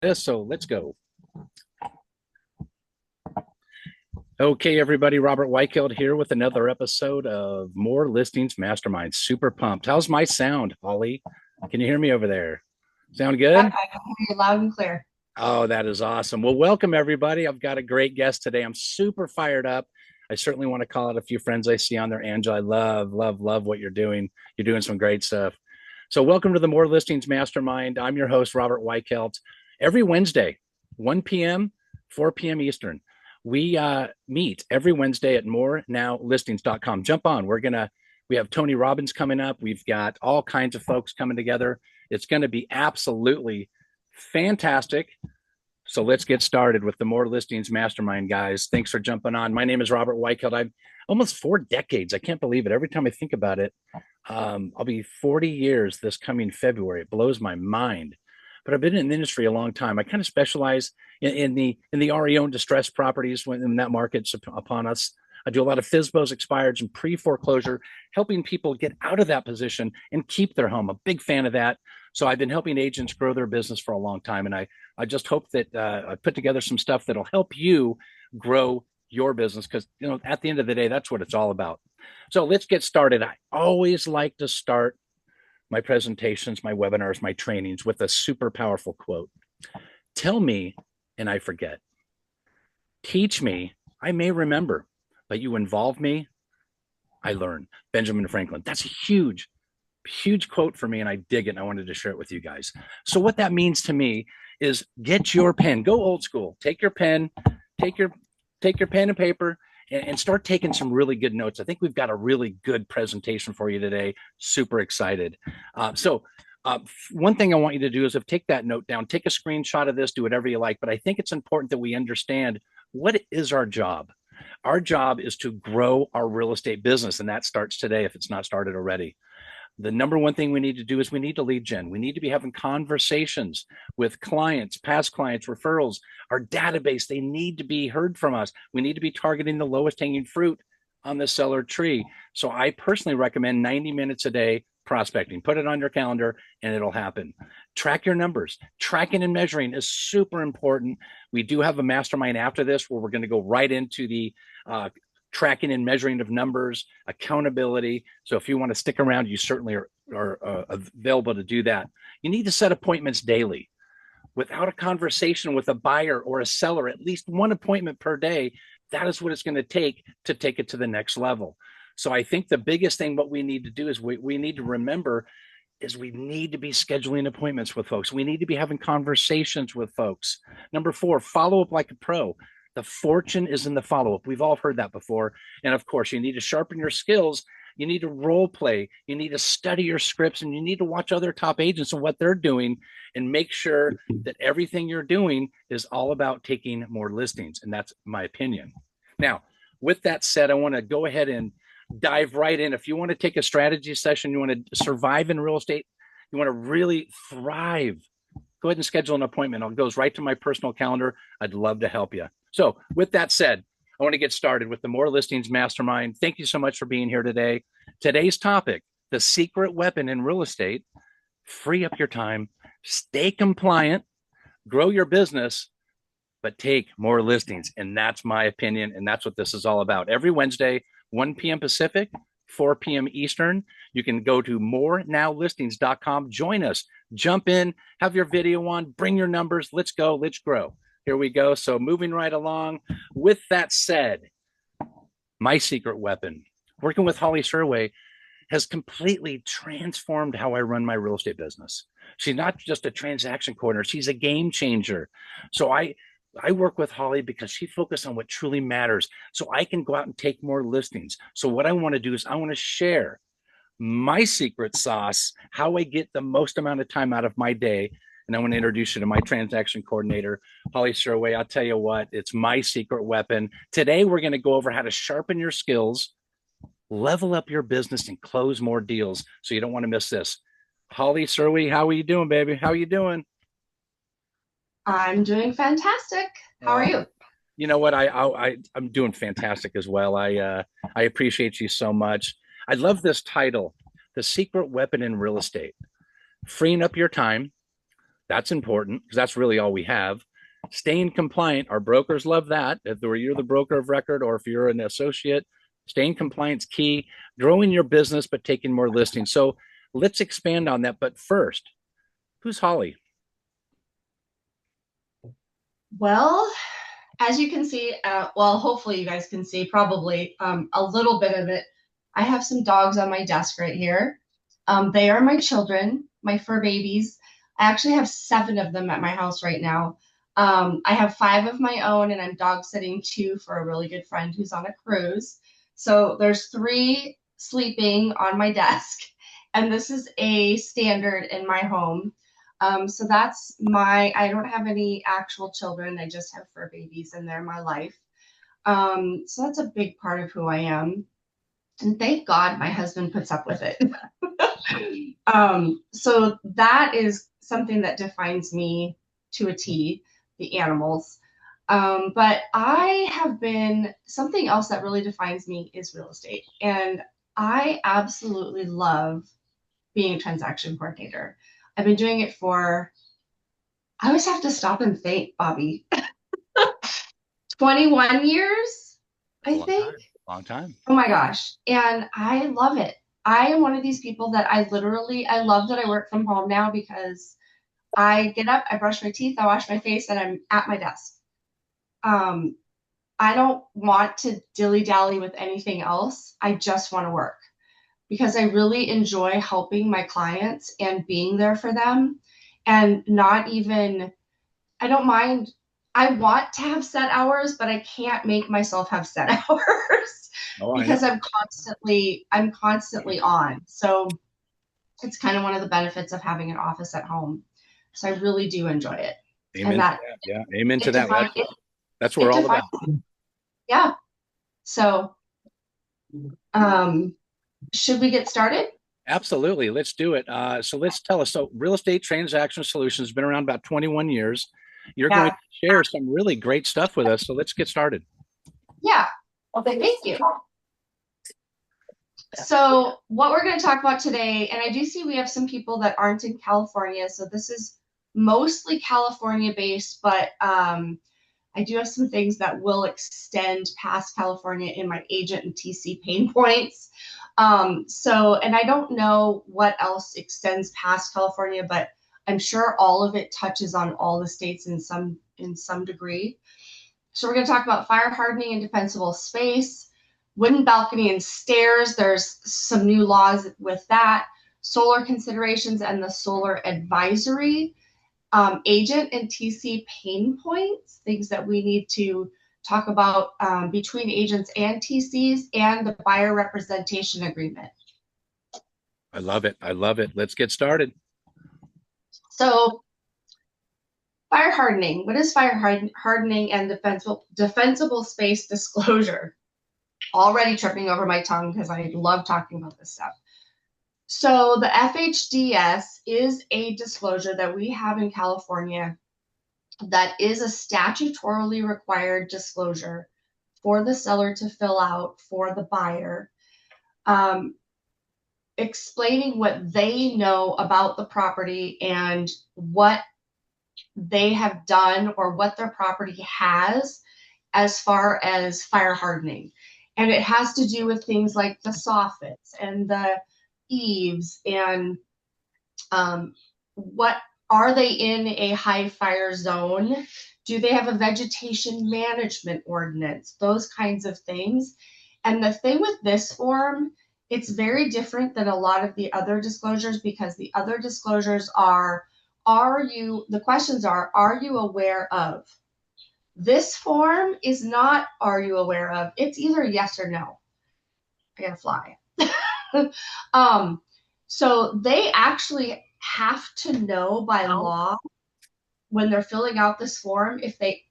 This, so let's go. Okay, everybody, Robert Weichelt here with another episode of More Listings Mastermind. Super pumped. How's my sound, Holly? Can you hear me over there? Sound Yep, good? I can hear you loud and clear. Oh, that is awesome. Well, welcome everybody. I've got a great guest today. I'm super fired up. I certainly want to call out a few friends I see on there. Angela, I love what you're doing. You're doing some great stuff. So, welcome to the More Listings Mastermind. I'm your host, Robert Weichelt. Every Wednesday, 1 p.m., 4 p.m. Eastern, we meet every Wednesday at morenowlistings.com. Jump on. We have Tony Robbins coming up. We've got all kinds of folks coming together. It's going to be absolutely fantastic. So let's get started with the More Listings Mastermind, guys. Thanks for jumping on. My name is Robert Weichelt. I'm almost 4 decades. I can't believe it. Every time I think about it, I'll be 40 years this coming February. It blows my mind. But I've been in the industry a long time. I kind of specialize in the REO and distressed properties when that market's upon us. I do a lot of FSBOs, expireds, and pre-foreclosure, helping people get out of that position and keep their home. I'm a big fan of that. So I've been helping agents grow their business for a long time, and I just hope that I put together some stuff that'll help you grow your business because at the end of the day, that's what it's all about. So let's get started. I always like to start my presentations, my webinars, my trainings with a super powerful quote. Tell me, and I forget. Teach me, I may remember, but you involve me, I learn. Benjamin Franklin. That's a huge quote for me, and I dig it. And I wanted to share it with you guys. So, what that means to me is get your pen, go old school, take your pen, take your take your pen and paper, and start taking some really good notes. I think we've got a really good presentation for you today. Super excited. One thing I want you to do is take that note down, take a screenshot of this, do whatever you like. But I think it's important that we understand what is our job. Our job is to grow our real estate business, and that starts today if it's not started already. The number one thing we need to do is we need to lead gen. We need to be having conversations with clients, past clients, referrals, our database. They need to be heard from us. We need to be targeting the lowest hanging fruit on the seller tree. So I personally recommend 90 minutes a day prospecting. Put it on your calendar and it'll happen. Track your numbers. Tracking and measuring is super important. We do have a mastermind after this where we're going to go right into the tracking and measuring of numbers, accountability. So if you want to stick around, you certainly are available to do that. You need to set appointments daily. Without a conversation with a buyer or a seller, at least one appointment per day, that is what it's going to take it to the next level. So I think the biggest thing what we need to do is we need to remember is we need to be scheduling appointments with folks. We need to be having conversations with folks. Number 4, follow up like a pro. The fortune is in the follow up. We've all heard that before. And of course, you need to sharpen your skills. You need to role play. You need to study your scripts and you need to watch other top agents and what they're doing and make sure that everything you're doing is all about taking more listings. And that's my opinion. Now, with that said, I want to go ahead and dive right in. If you want to take a strategy session, you want to survive in real estate, you want to really thrive, go ahead and schedule an appointment. It goes right to my personal calendar. I'd love to help you. So with that said, I want to get started with the More Listings Mastermind. Thank you so much for being here today. Today's topic, the secret weapon in real estate: free up your time, stay compliant, grow your business, but take more listings. And that's my opinion. And that's what this is all about. Every Wednesday, 1 p.m. Pacific, 4 p.m. Eastern. You can go to morenowlistings.com. Join us, jump in, have your video on, bring your numbers. Let's go, let's grow. Here we go. So moving right along. With that said, my secret weapon, working with Holli Serwe, has completely transformed how I run my real estate business. She's not just a transaction coordinator, she's a game changer. So I work with Holli because she focused on what truly matters. So I can go out and take more listings. So what I want to do is I want to share my secret sauce, how I get the most amount of time out of my day. And I want to introduce you to my transaction coordinator, Holli Serwe. I'll tell you what, it's my secret weapon. Today, we're going to go over how to sharpen your skills, level up your business, and close more deals. So you don't want to miss this. Holli Serwe, how are you doing, baby? How are you doing? I'm doing fantastic. How are Uh, you? you know what? I'm doing fantastic as well. I appreciate you so much. I love this title, "The Secret Weapon in Real Estate: Freeing Up Your Time, That's important because that's really all we have. Staying compliant, our brokers love that. If you're the broker of record or if you're an associate, staying compliant is key. Growing your business, but taking more listings. So let's expand on that. But first, who's Holly? Well, as you can see, well, hopefully you guys can see probably a little bit of it. I have some dogs on my desk right here. They are my children, my fur babies. I actually have 7 of them at my house right now. I have 5 of my own, and I'm dog sitting 2 for a really good friend who's on a cruise. So there's 3 sleeping on my desk, and this is a standard in my home. So that's I don't have any actual children. I just have fur babies and they're my life. So that's a big part of who I am. And thank God my husband puts up with it. So that is something that defines me to a T, the animals. But something else that really defines me is real estate. And I absolutely love being a transaction coordinator. I've been doing it I always have to stop and think, Bobby, 21 years, I think. Long time. Oh my gosh. And I love it. I am one of these people that I love that I work from home now because I get up, I brush my teeth, I wash my face, and I'm at my desk. I don't want to dilly-dally with anything else. I just want to work because I really enjoy helping my clients and being there for them and I don't mind. I want to have set hours, but I can't make myself have set hours because I'm constantly on. So it's kind of one of the benefits of having an office at home. So I really do enjoy it. Amen. And that, yeah. Amen to that. That's what we're all about. Yeah. So, should we get started? Absolutely. Let's do it. So let's tell us. So Real Estate Transaction Solutions has been around about 21 years. You're going to share some really great stuff with us. So let's get started. Yeah. Well, thank you. So what we're going to talk about today, and I do see we have some people that aren't in California. So this is mostly California based, but I do have some things that will extend past California in my agent and TC pain points. And I don't know what else extends past California, but I'm sure all of it touches on all the states in some degree. So we're going to talk about fire hardening and defensible space, wooden balcony and stairs. There's some new laws with that, solar considerations and the solar advisory, agent and TC pain points, things that we need to talk about between agents and TCs, and the buyer representation agreement. I love it. I love it. Let's get started. So fire hardening. What is fire hardening and defensible space disclosure? Already tripping over my tongue because I love talking about this stuff. So the FHDS is a disclosure that we have in California that is a statutorily required disclosure for the seller to fill out for the buyer, explaining what they know about the property and what they have done or what their property has as far as fire hardening. And it has to do with things like the soffits and the eaves and what are they in a high fire zone? Do they have a vegetation management ordinance? Those kinds of things. And the thing with this form, it's very different than a lot of the other disclosures because the other disclosures the questions are you aware of? This form is not, are you aware of? It's either yes or no. I gotta fly. So they actually have to know by law when they're filling out this form if they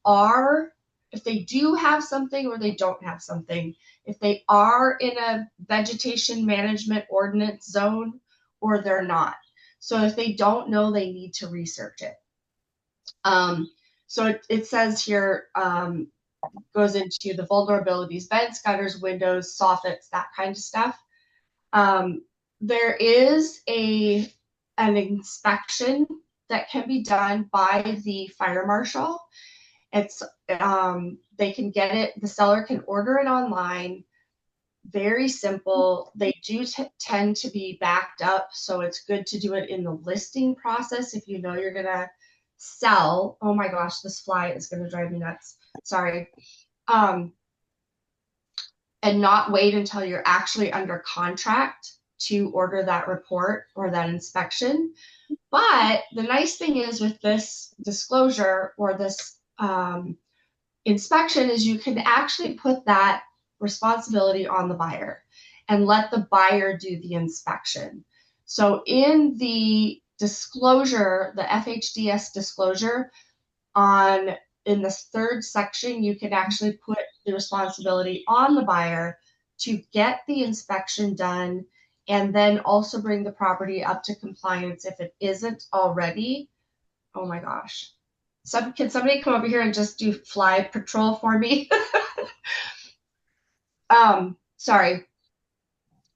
do have something or they don't have something, if they are in a vegetation management ordinance zone or they're not. So if they don't know, they need to research it. So it says here, goes into the vulnerabilities, vents, gutters, windows, soffits, that kind of stuff. There is an inspection that can be done by the fire marshal. It's they can get it, the seller can order it online. Very simple. They do tend to be backed up, so it's good to do it in the listing process if you know you're gonna sell. Oh my gosh, this fly is gonna drive me nuts. Sorry. And not wait until you're actually under contract to order that report or that inspection. But the nice thing is with this disclosure or this inspection is you can actually put that responsibility on the buyer and let the buyer do the inspection. So in the disclosure, the FHDS disclosure in this third section, you can actually put the responsibility on the buyer to get the inspection done and then also bring the property up to compliance if it isn't already. Oh my gosh. Can somebody come over here and just do fly patrol for me? Sorry.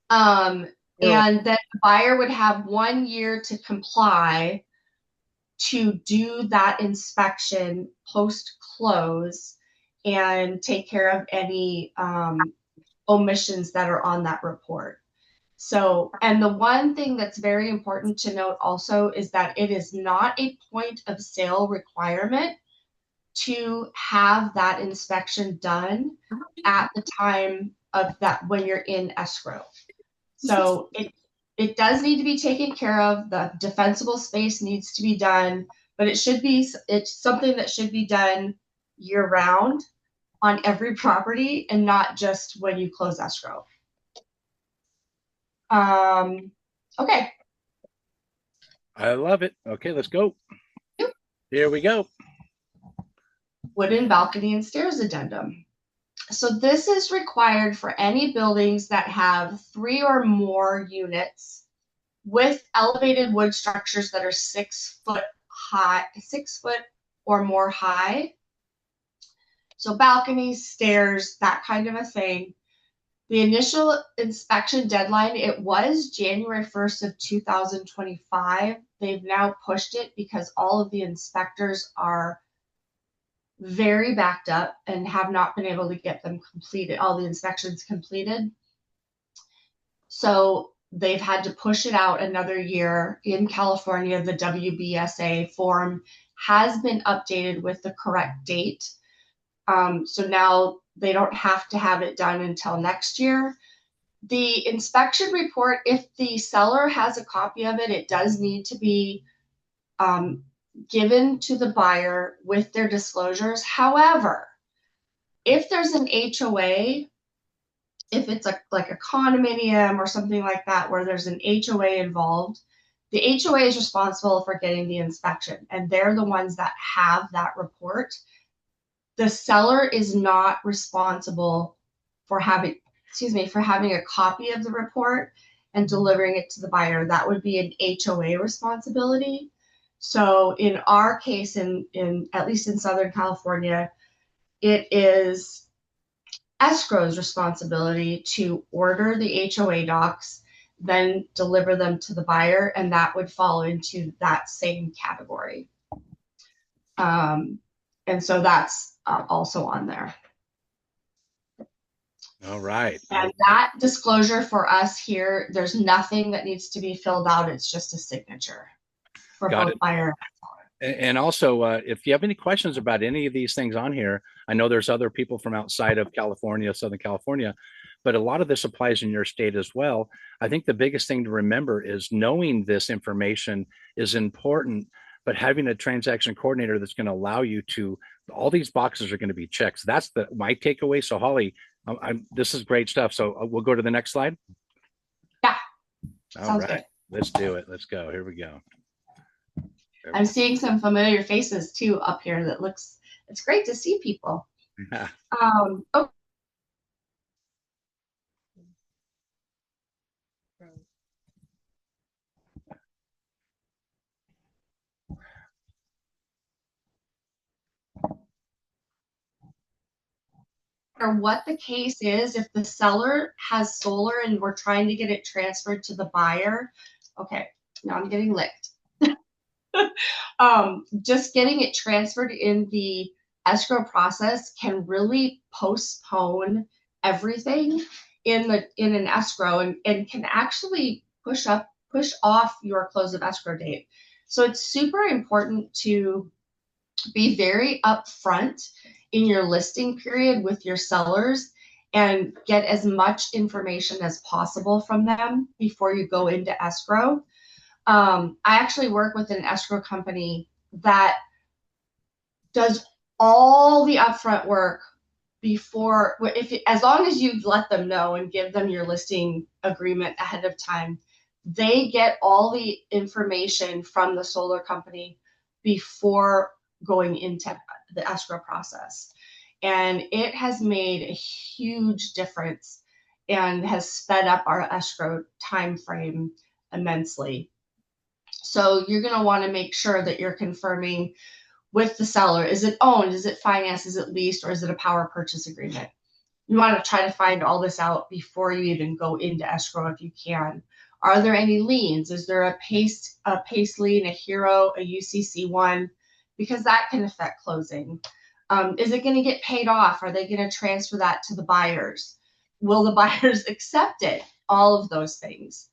And then the buyer would have 1 year to comply to do that inspection post-close and take care of any omissions that are on that report. So, and the one thing that's very important to note also is that it is not a point of sale requirement to have that inspection done at the time of that when you're in escrow. So it does need to be taken care of. The defensible space needs to be done, but it's something that should be done year round on every property and not just when you close escrow. Okay. I love it. Okay, let's go. Yep. Here we go. Wooden balcony and stairs addendum. So this is required for any buildings that have 3 or more units with elevated wood structures that are 6 foot high, 6 foot or more high. So balconies, stairs, that kind of a thing. The initial inspection deadline, it was January 1st of 2025. They've now pushed it because all of the inspectors are very backed up and have not been able to get them completed, all the inspections completed. So they've had to push it out another year. In California, the WBSA form has been updated with the correct date. So now they don't have to have it done until next year. The inspection report, if the seller has a copy of it, it does need to be given to the buyer with their disclosures. However, if there's an HOA, if it's like a condominium or something like that where there's an HOA involved, the HOA is responsible for getting the inspection, and they're the ones that have that report. The seller is not responsible for having a copy of the report and delivering it to the buyer. That would be an HOA responsibility. So in our case, in at least in Southern California, it is escrow's responsibility to order the HOA docs, then deliver them to the buyer, and that would fall into that same category. And so that's also on there. All right. And that disclosure for us here, there's nothing that needs to be filled out. It's just a signature for both buyer and seller. And also, if you have any questions about any of these things on here, I know there's other people from outside of California, Southern California, but a lot of this applies in your state as well. I think the biggest thing to remember is knowing this information is important, but having a transaction coordinator that's going to allow you to, all these boxes are going to be checked. So that's my takeaway. So Holly, this is great stuff. So we'll go to the next slide. Yeah. All right. Good. Let's do it. Let's go. Here we go. I'm seeing some familiar faces too up here. It's great to see people. Yeah. Okay. Or what the case is, if the seller has solar and we're trying to get it transferred to the buyer. Okay, now I'm getting licked. Just getting it transferred in the escrow process can really postpone everything in an escrow and can actually push off your close of escrow date. So it's super important to be very upfront in your listing period with your sellers and get as much information as possible from them before you go into escrow. I actually work with an escrow company that does all the upfront work before, as long as you let them know and give them your listing agreement ahead of time, they get all the information from the solar company before going into the escrow process. And it has made a huge difference and has sped up our escrow time frame immensely. So you're going to want to make sure that you're confirming with the seller. Is it owned? Is it financed? Is it leased? Or is it a power purchase agreement? You want to try to find all this out before you even go into escrow if you can. Are there any liens? Is there a PACE lien, a HERO, a UCC1? Because that can affect closing. Is it going to get paid off? Are they going to transfer that to the buyers? Will the buyers accept it? All of those things.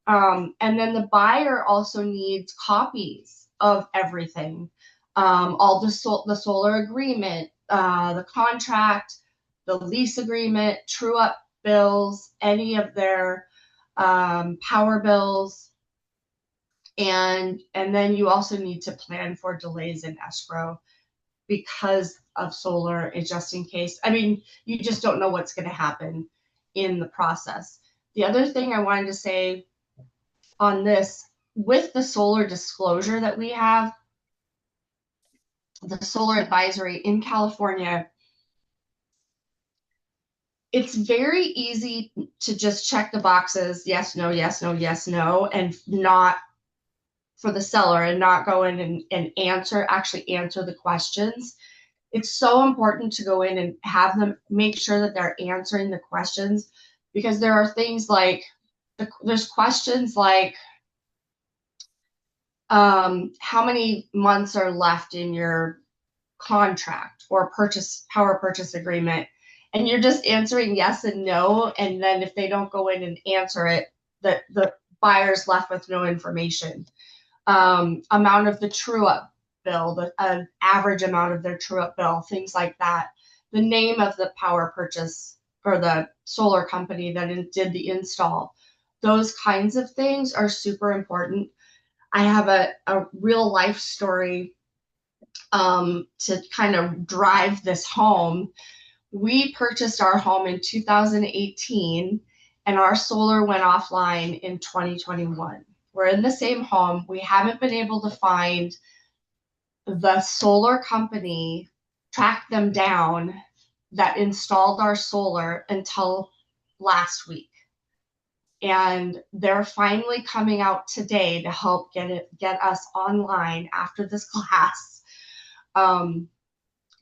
And then the buyer also needs copies of everything. All the solar agreement, the contract, the lease agreement, true up bills, any of their power bills. And then you also need to plan for delays in escrow because of solar, just in case. I mean, you just don't know what's going to happen in the process. The other thing I wanted to say on this, with the solar disclosure that we have, the solar advisory in California, it's very easy to just check the boxes, yes, no, yes, no, yes, no, and not for the seller and not go in and actually answer the questions. It's so important to go in and have them make sure that they're answering the questions, because there are things like, there's questions like, how many months are left in your contract or power purchase agreement, and you're just answering yes and no, and then if they don't go in and answer it, the buyer's left with no information. Amount of the true up bill, the average amount of their true up bill, things like that. The name of the power purchase or the solar company that did the install. Those kinds of things are super important. I have a real life story to kind of drive this home. We purchased our home in 2018 and our solar went offline in 2021. We're in the same home. We haven't been able to find the solar company, track them down that installed our solar until last week. And they're finally coming out today to help get us online after this class.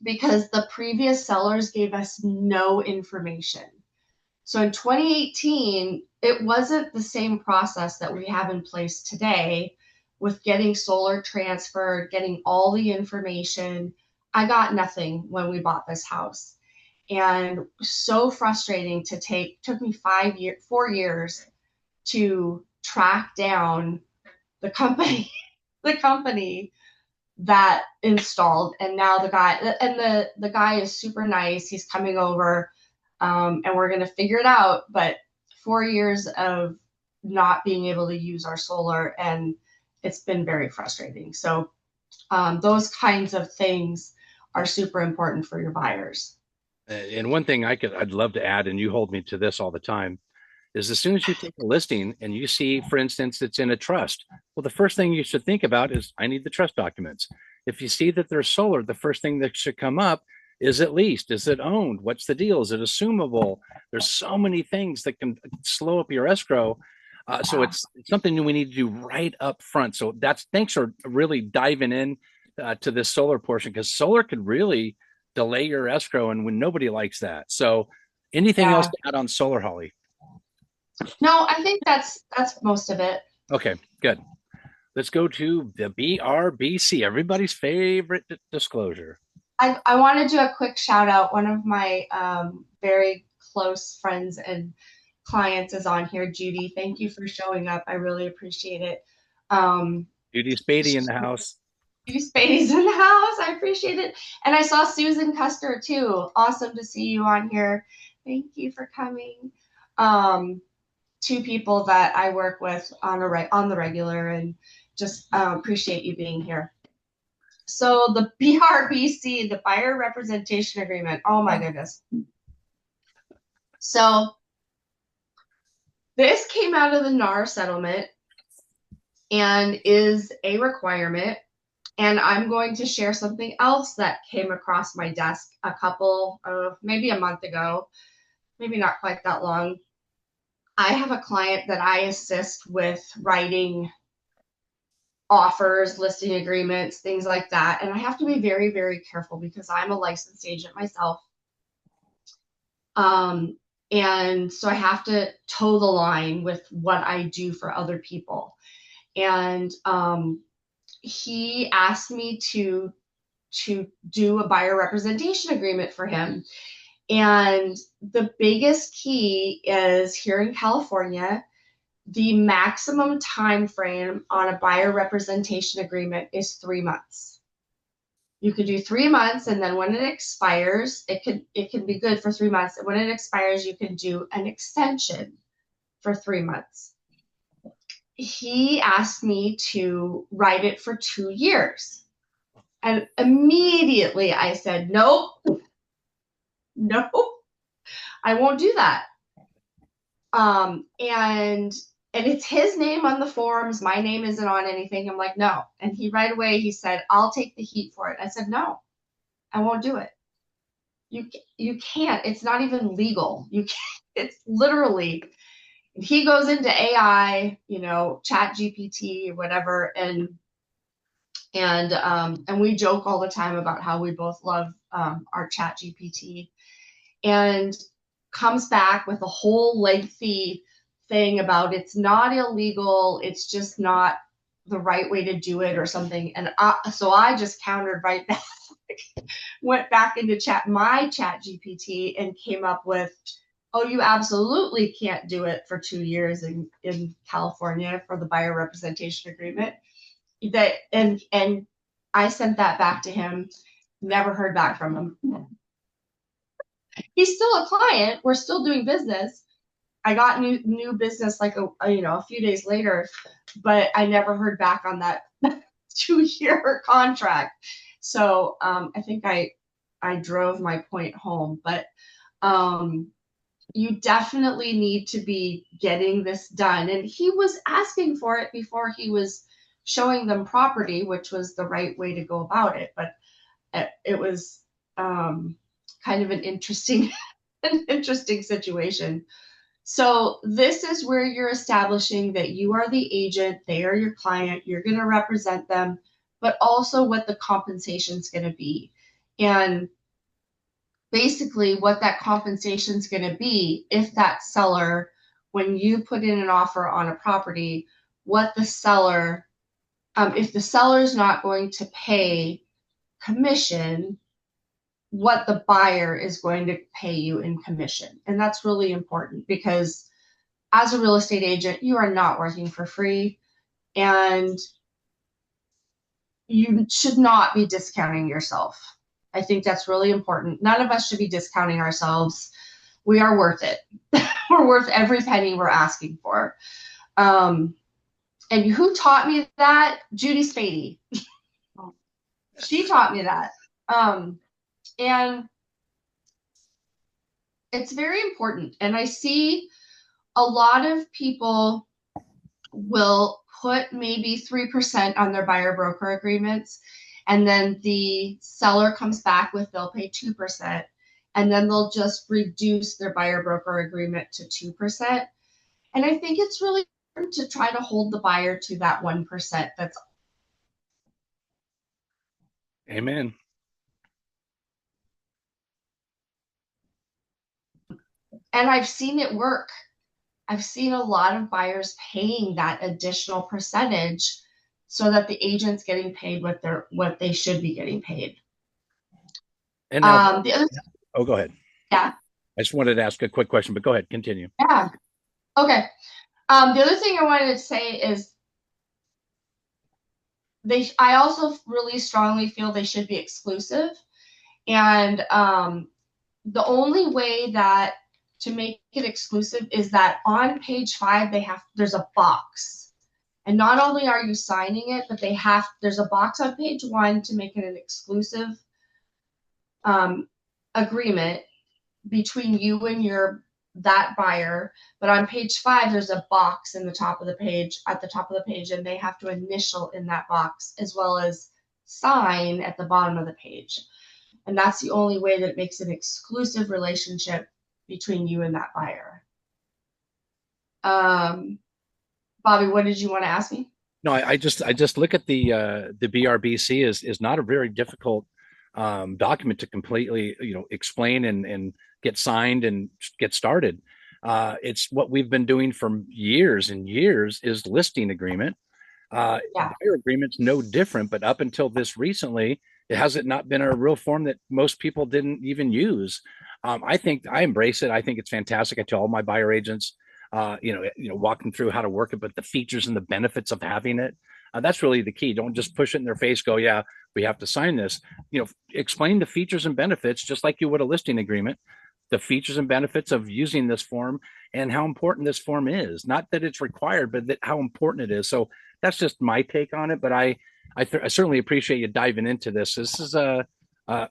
Because the previous sellers gave us no information. So in 2018, it wasn't the same process that we have in place today with getting solar transferred, getting all the information. I got nothing when we bought this house. And so frustrating took me 4 years to track down the company, the company that installed. And now the guy is super nice. He's coming over, and we're going to figure it out. But 4 years of not being able to use our solar, and it's been very frustrating. So those kinds of things are super important for your buyers. And one thing I'd love to add, and you hold me to this all the time, is as soon as you take a listing and you see, for instance, it's in a trust, well, the first thing you should think about is, I need the trust documents. If you see that there's solar, the first thing that should come up, is it leased? Is it owned? What's the deal? Is it assumable? There's so many things that can slow up your escrow. So it's something we need to do right up front. So thanks for really diving in to this solar portion, because solar could really delay your escrow, and when nobody likes that. So anything else to add on solar, Holli? No, I think that's most of it. Okay, good. Let's go to the BRBC, everybody's favorite disclosure. I want to do a quick shout out. One of my very close friends and clients is on here, Judy. Thank you for showing up. I really appreciate it. Um, Judy Spady in the house. Judy Spady's in the house. I appreciate it. And I saw Susan Custer too. Awesome to see you on here. Thank you for coming. Two people that I work with on the regular, and just appreciate you being here. So the BRBC, the Buyer Representation Agreement. Oh my goodness. So this came out of the NAR settlement and is a requirement. And I'm going to share something else that came across my desk maybe a month ago, maybe not quite that long. I have a client that I assist with writing offers, listing agreements, things like that. And I have to be very, very careful because I'm a licensed agent myself. And so I have to toe the line with what I do for other people. And he asked me to do a buyer representation agreement for him. And the biggest key is here in California, the maximum time frame on a buyer representation agreement is 3 months. You could do 3 months, and then when it expires, it can be good for 3 months. And when it expires, you can do an extension for 3 months. He asked me to write it for 2 years. And immediately I said, nope, I won't do that. And it's his name on the forms. My name isn't on anything. I'm like, no. And he right away, he said, I'll take the heat for it. I said, no, I won't do it. You can't. It's not even legal. You can't. It's literally, he goes into AI, chat GPT or whatever. And we joke all the time about how we both love our chat GPT, and comes back with a whole lengthy thing about it's not illegal, it's just not the right way to do it or something. And so I just countered right back, went back into my chat GPT and came up with, oh, you absolutely can't do it for 2 years in California for the buyer representation agreement. And I sent that back to him, never heard back from him. He's still a client. We're still doing business. I got new business like a few days later, but I never heard back on that 2-year contract. So I think I drove my point home, but you definitely need to be getting this done. And he was asking for it before he was showing them property, which was the right way to go about it. But it was kind of an interesting situation. So this is where you're establishing that you are the agent, they are your client, you're going to represent them, but also what the compensation is going to be. And basically what that compensation is going to be if that seller, when you put in an offer on a property, what the seller, if the seller is not going to pay commission, what the buyer is going to pay you in commission. And that's really important because as a real estate agent, you are not working for free, and you should not be discounting yourself. I think that's really important. None of us should be discounting ourselves. We are worth it. We're worth every penny we're asking for. And who taught me that? Judy Spady. She taught me that. And it's very important. And I see a lot of people will put maybe 3% on their buyer broker agreements, and then the seller comes back with they'll pay 2%, and then they'll just reduce their buyer broker agreement to 2%. And I think it's really important to try to hold the buyer to that 1%. That's Amen. And I've seen it work. I've seen a lot of buyers paying that additional percentage so that the agent's getting paid what they should be getting paid. And now, The other, oh, go ahead. yeah, I just wanted to ask a quick question, but go ahead, continue. yeah, okay. The other thing I wanted to say is I also really strongly feel they should be exclusive. And the only way that to make it exclusive is that on page 5 there's a box. And not only are you signing it, but there's a box on page 1 to make it an exclusive agreement between you and that buyer. But on page 5, there's a box at the top of the page, and they have to initial in that box as well as sign at the bottom of the page. And that's the only way that it makes an exclusive relationship between you and that buyer. Bobby, what did you want to ask me? No, I just look at the BRBC is not a very difficult document to completely explain and get signed and get started. It's what we've been doing for years and years is listing agreement. Yeah. Buyer agreement's no different, but up until this recently, it hasn't not been a real form that most people didn't even use. I think I embrace it. I think it's fantastic. I tell all my buyer agents, walk them through how to work it, but the features and the benefits of having it. That's really the key. Don't just push it in their face. Go, yeah, we have to sign this. Explain the features and benefits, just like you would a listing agreement. The features and benefits of using this form and how important this form is. Not that it's required, but how important it is. So that's just my take on it. But I certainly appreciate you diving into this. This is a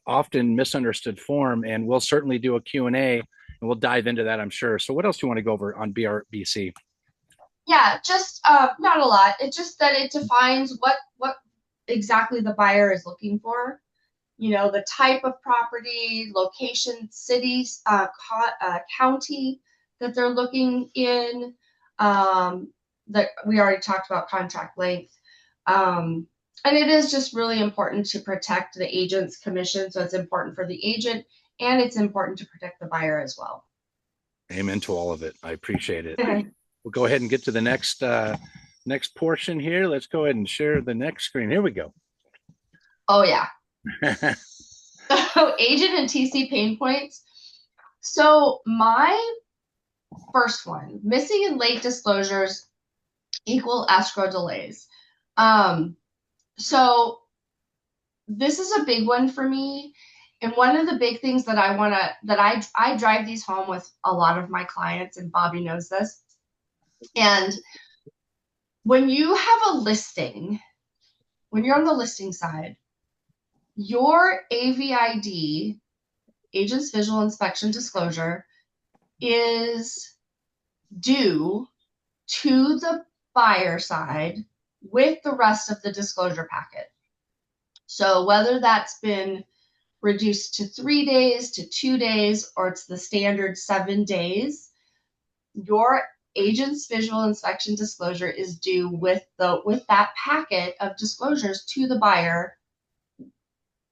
often misunderstood form, and we'll certainly do a Q&A, and we'll dive into that, I'm sure. So what else do you want to go over on BRBC? Yeah, just not a lot. It's just that it defines what exactly the buyer is looking for. The type of property, location, cities, county that they're looking in. That we already talked about contract length. And it is just really important to protect the agent's commission. So it's important for the agent, and it's important to protect the buyer as well. Amen to all of it. I appreciate it. We'll go ahead and get to the next portion here. Let's go ahead and share the next screen. Here we go. Oh, yeah. So agent and TC pain points. So my first one, missing and late disclosures equal escrow delays. So this is a big one for me. And one of the big things that I drive these home with a lot of my clients, and Bobby knows this. And when you have a listing, when you're on the listing side, your AVID, Agent's Visual Inspection Disclosure, is due to the buyer side with the rest of the disclosure packet. So whether that's been reduced to 3 days, to 2 days, or it's the standard 7 days, your agent's visual inspection disclosure is due with that packet of disclosures to the buyer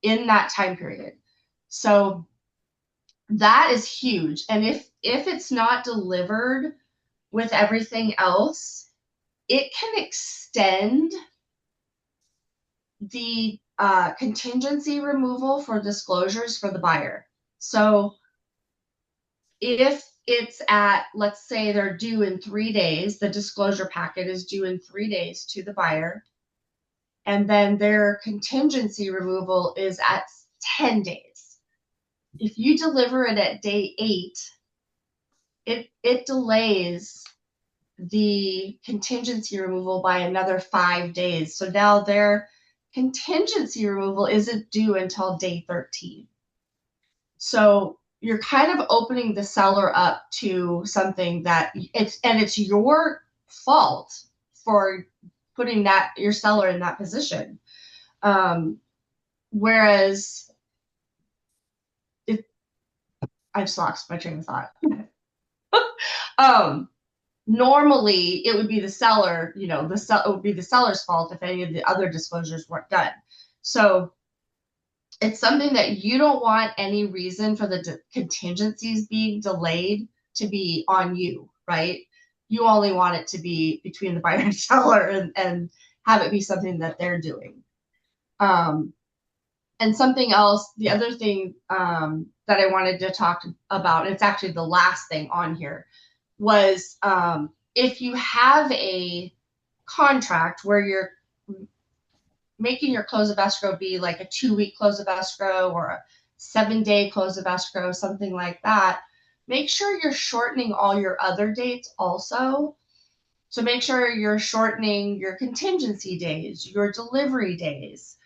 in that time period. So that is huge. And if it's not delivered with everything else, it can extend the contingency removal for disclosures for the buyer. So if it's at, let's say they're due in 3 days, the disclosure packet is due in 3 days to the buyer, and then their contingency removal is at 10 days. If you deliver it at day 8, it delays the contingency removal by another 5 days. So now their contingency removal isn't due until day 13. So you're kind of opening the seller up to something that it's your fault for putting your seller in that position. Whereas I just lost my train of thought. Normally it would be the seller, it would be the seller's fault if any of the other disclosures weren't done. So it's something that you don't want any reason for the contingencies being delayed to be on you, right? You only want it to be between the buyer and seller, and have it be something that they're doing. And something else, the other thing that I wanted to talk about, and it's actually the last thing on here, was if you have a contract where you're making your close of escrow be like a 2-week close of escrow or a 7-day close of escrow, something like that, make sure you're shortening all your other dates also. So make sure you're shortening your contingency days, your delivery days.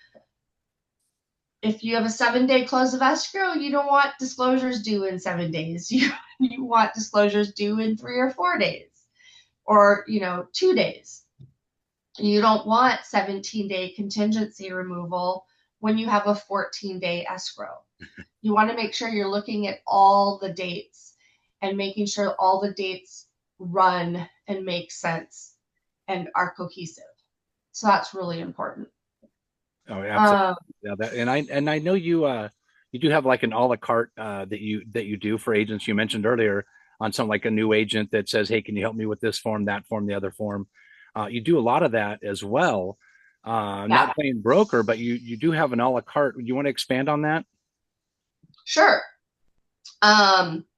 If you have a 7-day close of escrow, you don't want disclosures due in 7 days. You want disclosures due in 3 or 4 days, or 2 days. You don't want 17-day contingency removal when you have a 14-day escrow. You want to make sure you're looking at all the dates and making sure all the dates run and make sense and are cohesive. So that's really important. Oh, absolutely. Yeah, and I know you do have like an a la carte that you do for agents. You mentioned earlier on some like a new agent that says, "Hey, can you help me with this form, that form, the other form?" You do a lot of that as well. Not playing broker, but you do have an a la carte. You want to expand on that? Sure.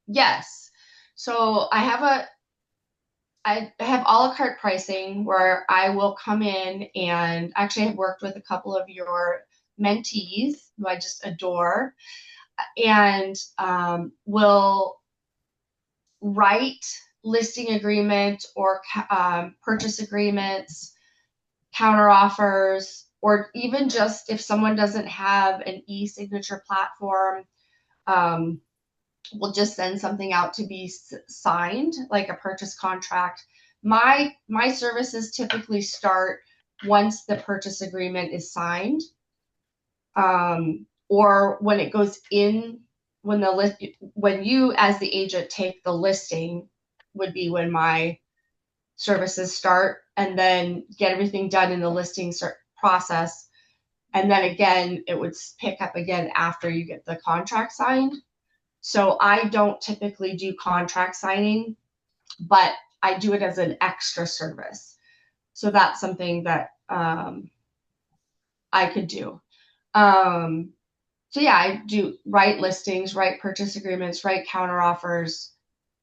Yes. So I have a la carte pricing where I will come in, and actually I've worked with a couple of your mentees who I just adore, and will write listing agreement or purchase agreements, counter offers, or even just if someone doesn't have an e-signature platform, we'll just send something out to be signed, like a purchase contract. My services typically start once the purchase agreement is signed, or when it goes in, when you as the agent take the listing would be when my services start, and then get everything done in the listing process. And then again, it would pick up again after you get the contract signed. So I don't typically do contract signing, but I do it as an extra service. So that's something that I could do. So yeah, I do write listings, write purchase agreements, write counter offers,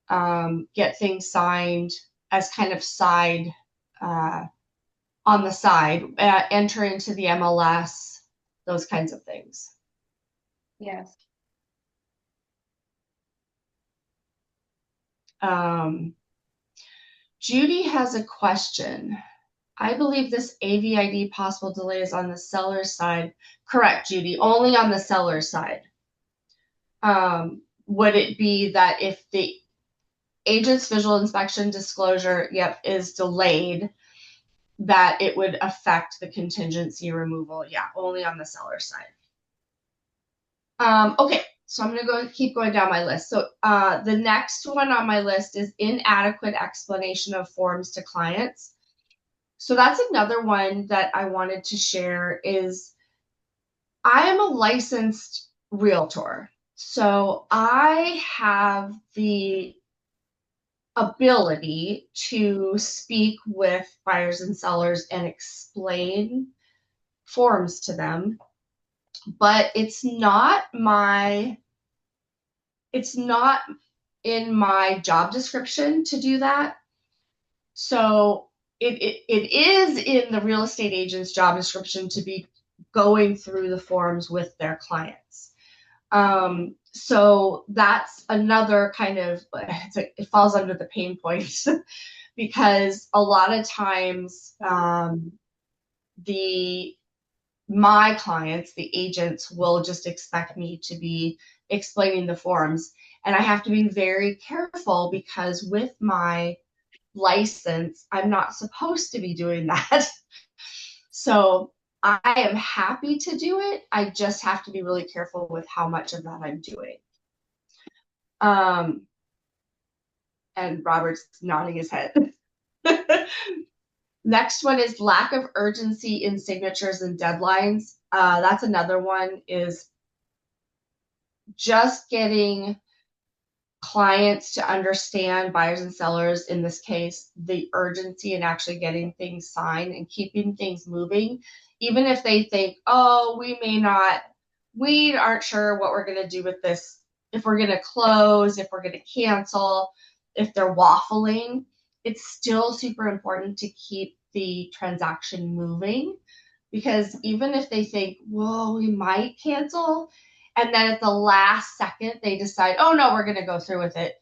get things signed as kind of side on the side, enter into the MLS, those kinds of things. Yes. Judy has a question. I believe this AVID possible delay is on the seller's side. Correct, Judy, only on the seller's side. Would it be that if the agent's visual inspection disclosure, is delayed, that it would affect the contingency removal? Yeah, only on the seller's side. Okay, so I'm going to keep going down my list. So the next one on my list is inadequate explanation of forms to clients. So that's another one that I wanted to share. Is I am a licensed realtor. So I have the ability to speak with buyers and sellers and explain forms to them, but it's not in my job description to do that. So it is in the real estate agent's job description to be going through the forms with their clients. So that's another kind of, it falls under the pain points because a lot of times my clients, the agents, will just expect me to be explaining the forms. And I have to be very careful because with my license, I'm not supposed to be doing that. So I am happy to do it. I just have to be really careful with how much of that I'm doing. And Robert's nodding his head. Next one is lack of urgency in signatures and deadlines. That's another one, is just getting clients to understand, buyers and sellers in this case, the urgency in actually getting things signed and keeping things moving, even if they think, oh, we aren't sure what we're going to do with this, if we're going to close, if we're going to cancel, if they're waffling. It's still super important to keep the transaction moving, because even if they think, whoa, we might cancel, and then at the last second they decide, oh no, we're going to go through with it.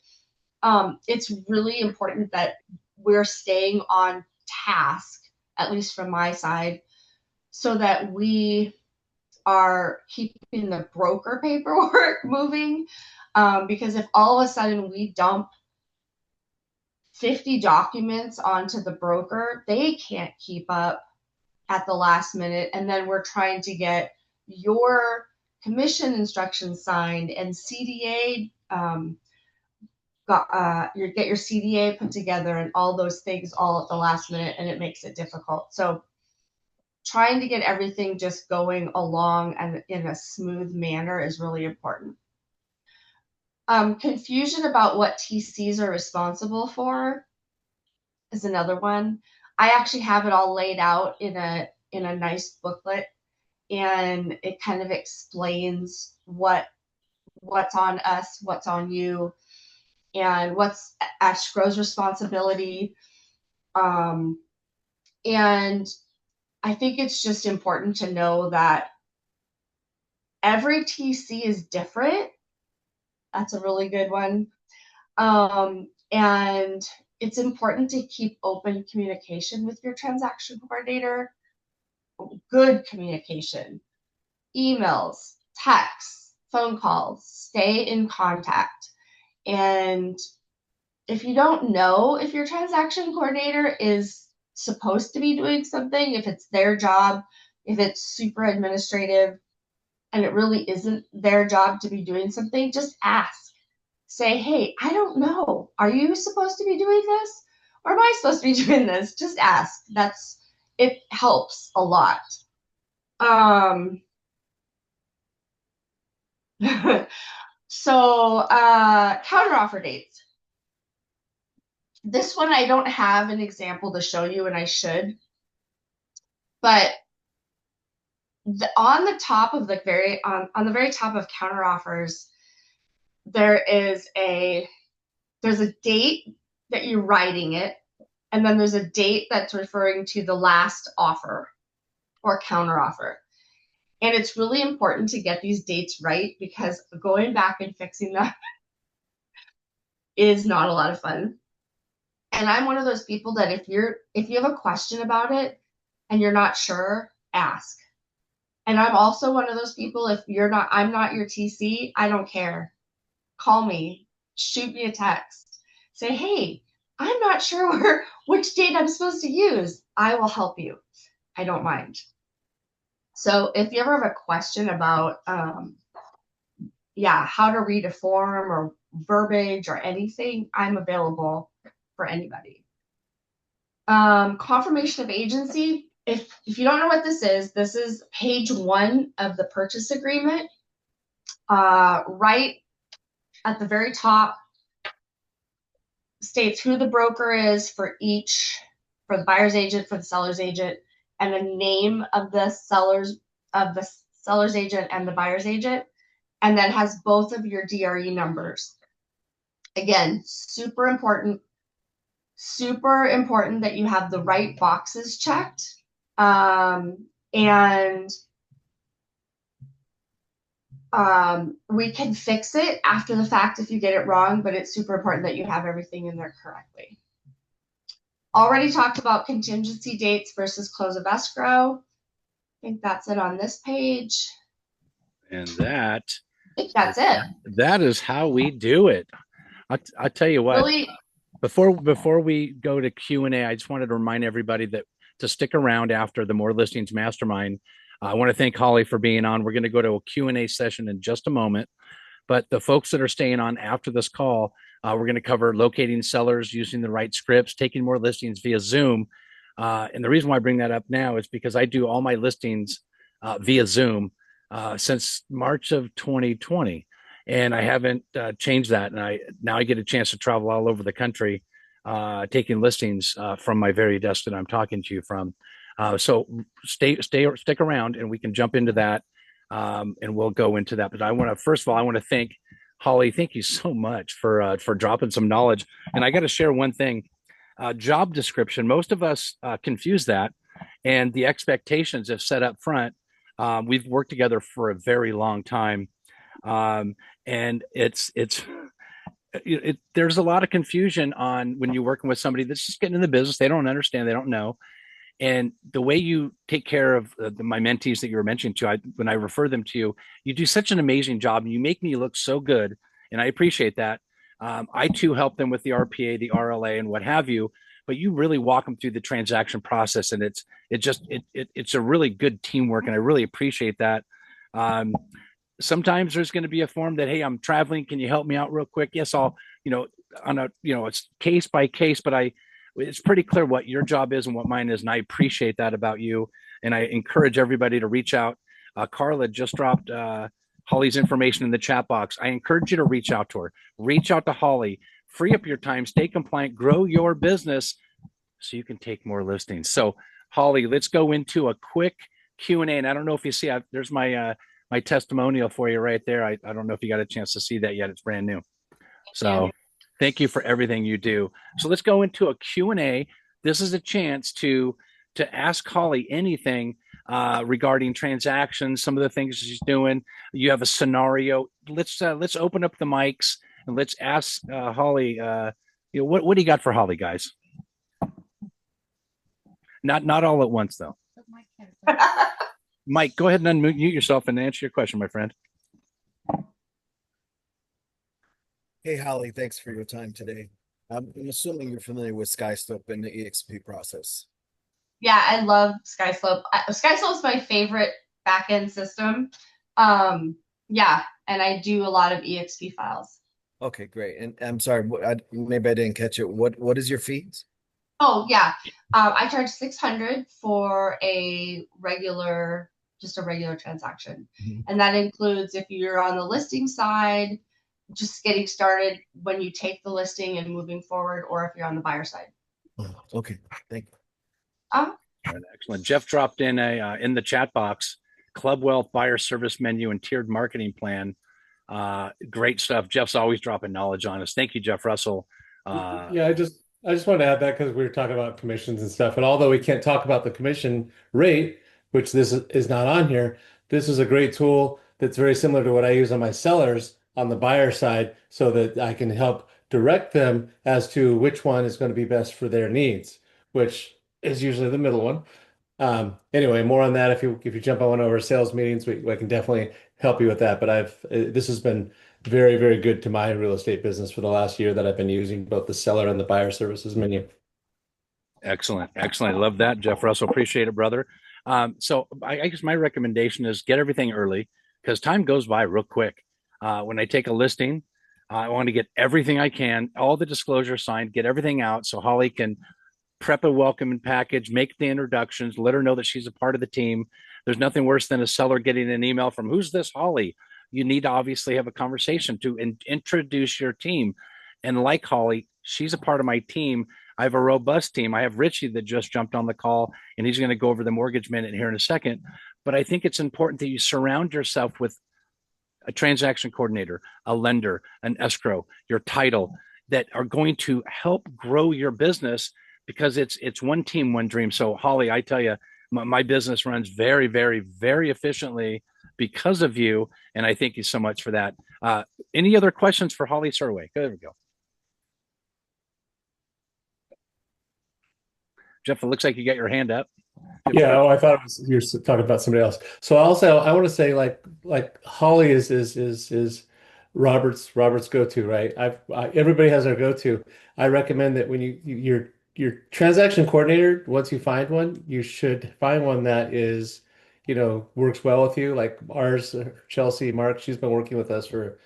It's really important that we're staying on task, at least from my side, so that we are keeping the broker paperwork moving. Because if all of a sudden we dump 50 documents onto the broker, they can't keep up at the last minute. And then we're trying to get your commission instructions signed and CDA, get your CDA put together and all those things all at the last minute, and it makes it difficult. So trying to get everything just going along and in a smooth manner is really important. Confusion about what TCs are responsible for is another one. I actually have it all laid out in a nice booklet, and it kind of explains what's on us, what's on you, and what's escrow's responsibility. And I think it's just important to know that every TC is different. That's a really good one. And it's important to keep open communication with your transaction coordinator. Good communication, emails, texts, phone calls, stay in contact. And if you don't know if your transaction coordinator is supposed to be doing something, if it's their job, if it's super administrative, and it really isn't their job to be doing something, just ask. Say, hey, I don't know. Are you supposed to be doing this? Or am I supposed to be doing this? Just ask. It helps a lot. So counteroffer dates. This one I don't have an example to show you, and I should. But on the top of the very top of counteroffers, there's a date that you're writing it, and then there's a date that's referring to the last offer or counteroffer. And it's really important to get these dates right, because going back and fixing them is not a lot of fun. And I'm one of those people that if you have a question about it and you're not sure, ask. And I'm also one of those people, I'm not your TC, I don't care. Call me, shoot me a text, say, hey, I'm not sure which date I'm supposed to use. I will help you. I don't mind. So if you ever have a question about, how to read a form or verbiage or anything, I'm available for anybody. Confirmation of agency. If you don't know what this is page 1 of the purchase agreement. Right at the very top states who the broker is for the buyer's agent, for the seller's agent, and the name of the seller's agent and the buyer's agent, and then has both of your DRE numbers. Again, super important that you have the right boxes checked. We can fix it after the fact if you get it wrong, but it's super important that you have everything in there correctly. Already talked about contingency dates versus close of escrow. I think that's it on this page. And I think that's it. That is how we do it. I'll tell you what. Really? Before we go to Q&A, I just wanted to remind everybody to stick around after the More Listings Mastermind. I want to thank Holli for being on. We're going to go to a Q&A session in just a moment. But the folks that are staying on after this call, we're going to cover locating sellers using the right scripts, taking more listings via Zoom. And the reason why I bring that up now is because I do all my listings via Zoom since March of 2020. and I haven't changed that. And I get a chance to travel all over the country, taking listings from my very desk that I'm talking to you from. So stick around, and we can jump into that, and we'll go into that. But I want to first of all, I want to thank Holly. Thank you so much for dropping some knowledge. And I got to share one thing. Job description. Most of us confuse that, and the expectations have set up front. We've worked together for a very long time, um, and there's a lot of confusion on when you're working with somebody that's just getting in the business. They don't understand, they don't know. And the way you take care of my mentees that you were mentioning to, when I refer them to you, you do such an amazing job, and you make me look so good, and I appreciate that. I too help them with the RPA, the RLA, and what have you. But you really walk them through the transaction process, and it's a really good teamwork, and I really appreciate that. Um, Sometimes there's going to be a form that, hey, I'm traveling, can you help me out real quick? Yes, I'll, on a, it's case by case, but it's pretty clear what your job is and what mine is, and I appreciate that about you. And I encourage everybody to reach out. Carla just dropped Holly's information in the chat box. I encourage you to reach out to her. Reach out to Holly. Free up your time. Stay compliant. Grow your business so you can take more listings. So, Holly, let's go into a quick Q&A. And I don't know if you see, there's my testimonial for you right there. I don't know if you got a chance to see that yet. It's brand new. So thank you for everything you do. So let's go into a Q&A. This is a chance to ask Holly anything regarding transactions, some of the things she's doing. You have a scenario. Let's open up the mics and let's ask Holly. What do you got for Holly, guys? Not all at once though. Mike, go ahead and unmute yourself and answer your question, my friend. Hey, Holly, thanks for your time today. I'm assuming you're familiar with SkySlope and the EXP process. Yeah, I love SkySlope. SkySlope is my favorite backend system. Yeah, and I do a lot of EXP files. Okay, great. And I'm sorry, maybe I didn't catch it. What is your fees? Oh, yeah. I charge $600 for just a regular transaction. Mm-hmm. And that includes if you're on the listing side, just getting started when you take the listing and moving forward, or if you're on the buyer side. Oh, okay, thank you. Excellent. Jeff dropped in in the chat box, Club Wealth buyer service menu and tiered marketing plan. Great stuff. Jeff's always dropping knowledge on us. Thank you, Jeff Russell. Yeah, I just want to add that because we were talking about commissions and stuff. And although we can't talk about the commission rate, which this is not on here, this is a great tool that's very similar to what I use on my sellers on the buyer side, so that I can help direct them as to which one is going to be best for their needs, which is usually the middle one. Anyway, more on that if you jump on one of our sales meetings, we can definitely help you with that. But this has been very, very good to my real estate business for the last year that I've been using both the seller and the buyer services menu. Excellent. I love that, Jeff Russell. Appreciate it, brother. So I guess my recommendation is get everything early, because time goes by real quick. When I take a listing, I want to get everything I can, all the disclosure signed, get everything out so Holly can prep a welcoming package, make the introductions, let her know that she's a part of the team. There's nothing worse than a seller getting an email from, who's this Holly? You need to obviously have a conversation to introduce your team. And like Holly, she's a part of my team. I have a robust team. I have Richie that just jumped on the call, and he's going to go over the mortgage minute here in a second. But I think it's important that you surround yourself with a transaction coordinator, a lender, an escrow, your title, that are going to help grow your business, because it's one team, one dream. So Holly, I tell you, my business runs very, very, very efficiently because of you. And I thank you so much for that. Any other questions for Holly Serwe? There we go. Jeff, it looks like you got your hand up. Yeah, I thought you were talking about somebody else. So also, I want to say like Holly is Robert's go-to, right? Everybody has their go-to. I recommend that when your transaction coordinator, once you find one, you should find one that is, works well with you. Like ours, Chelsea Mark, she's been working with us for,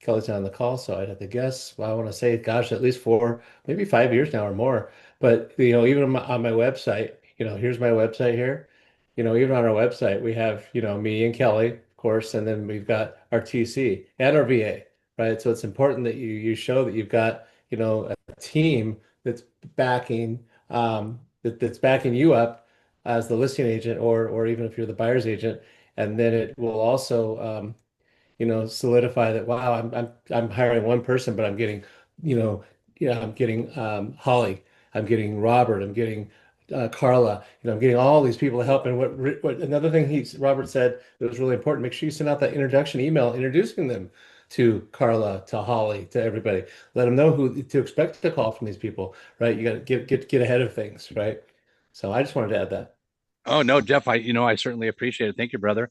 Kelly's not on the call, so I'd have to guess. Well, I want to say, gosh, at least 4, maybe 5 years now or more. But even on my website, here's my website here. Even on our website, we have, me and Kelly, of course, and then we've got our TC and our VA, right? So it's important that you show that you've got, a team that's backing that's backing you up as the listing agent, or even if you're the buyer's agent, and then it will also solidify that, wow, I'm hiring one person, but I'm getting, you know, I'm getting Holly, I'm getting Robert, I'm getting Carla, I'm getting all these people to help. And what another thing Robert said that was really important, make sure you send out that introduction email introducing them to Carla, to Holly, to everybody. Let them know who to expect to call from these people, right? You got to get ahead of things, right? So I just wanted to add that. Oh no, Jeff, I certainly appreciate it. Thank you, brother.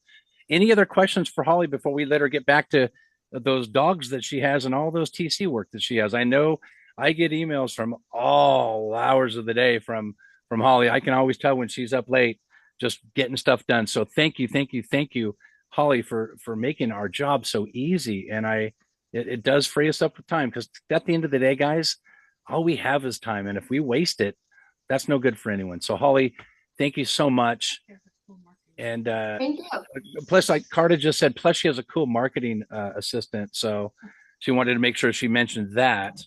Any other questions for Holly before we let her get back to those dogs that she has and all those TC work that she has? I know I get emails from all hours of the day from Holly. I can always tell when she's up late just getting stuff done. So thank you, Holly, for making our job so easy. And it does free us up with time, because at the end of the day, guys, all we have is time. And if we waste it, that's no good for anyone. So Holly, thank you so much. And Thank you. plus, like Carta just said, plus she has a cool marketing assistant. So she wanted to make sure she mentioned that.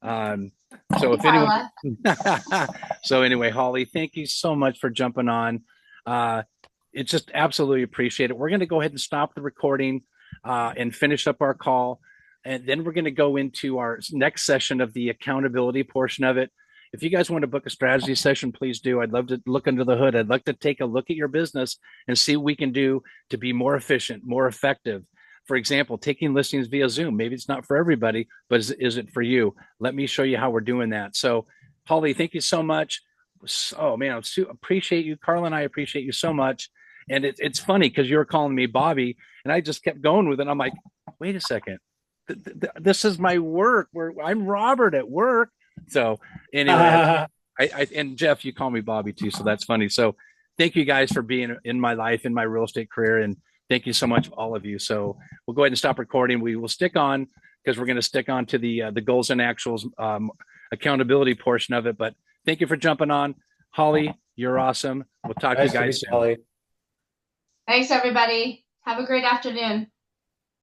So if anyone, so anyway, Holly, thank you so much for jumping on. It's just absolutely appreciate it. We're going to go ahead and stop the recording and finish up our call. And then we're going to go into our next session of the accountability portion of it. If you guys want to book a strategy session, please do. I'd love to look under the hood. I'd like to take a look at your business and see what we can do to be more efficient, more effective. For example, taking listings via Zoom. Maybe it's not for everybody, but is it for you? Let me show you how we're doing that. So, Holly, thank you so much. Oh, man, I appreciate you. Carla and I appreciate you so much. And it's funny because you were calling me Bobby, and I just kept going with it. I'm like, wait a second. This is my work. I'm Robert at work. So anyway, and Jeff, you call me Bobby too, so that's funny. So thank you guys for being in my life, in my real estate career, and thank you so much, all of you. So we'll go ahead and stop recording. We will stick on, because we're going to stick on to the goals and actuals accountability portion of it. But thank you for jumping on, Holly. You're awesome. We'll talk to you guys soon. Holly. Thanks, everybody. Have a great afternoon.